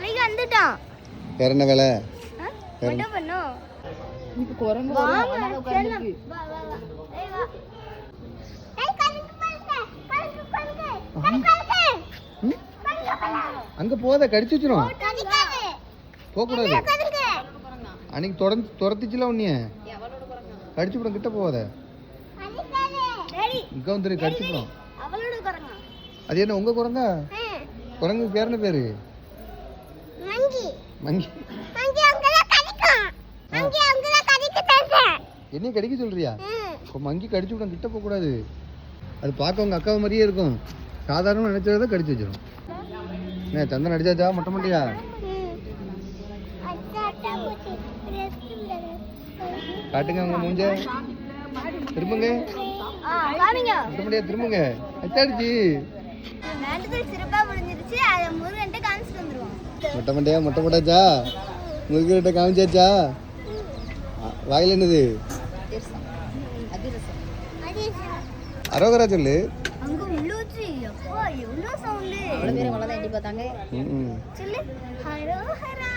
தலைக்கு வந்துட்டான். வேற என்ன வேலை? என்ன பண்ணோம்? இப்போ குரங்கு வா வா வா வா. ஏய் வா. ஏய் கண்ணுக்கு பாருங்க. அங்க போத கடிச்சு வச்சிரும். கடிக்காதே. போக கூடாது. கடிக்கு. அன்னைக்கு துரத்திச்சுல உன்னிய கடிச்சு விடும். கிட்ட போகாத. கடிக்காதே. டேடி இங்க வந்து கடிச்சு விடும். அவளோட குரங்கா. அது என்ன உங்க குரங்கா? குரங்கு பேர் என்ன பேரு? மங்கி. மங்கி. மங்கி அங்கல கடிக்கும். மங்கி அங்கல கடிக்கு தரே. என்ன கடிக்க சொல்றியா? மங்கி கடிச்சு விடும். கிட்ட போக கூடாது. அது பார்க்க உங்க அக்காவை மாதிரியே இருக்கும். சாதாரணமாக நினைச்சதை கடிச்சு வச்சிடும். என்ன சந்தன் அடிச்சாச்சா மொட்டை மண்டியா? காட்டுங்க உங்க மூஞ்ச. திரும்புங்க. பாருங்க. மொட்டை மண்டியா திரும்புங்க. அச்சாடிச்சு. வேண்டுதல் சிறப்பா முடிஞ்சிருச்சு. அத முருகன்ட்ட காமிச்சிட்டு வந்துருவோம். மொட்டை மண்டியா மொட்டை போட்டாச்சா? முருகன்கிட்ட காமிச்சாச்சா? வாயில என்னது? அரோகரா சொல்லு. அங்க உள்ளூச்சி அப்பா எவ்வளவு சவுண்ட். அவ்வளவு பேர் அவ்வளவுதான் எட்டி பார்த்தாங்க. சொல்லு ஹரோஹரா.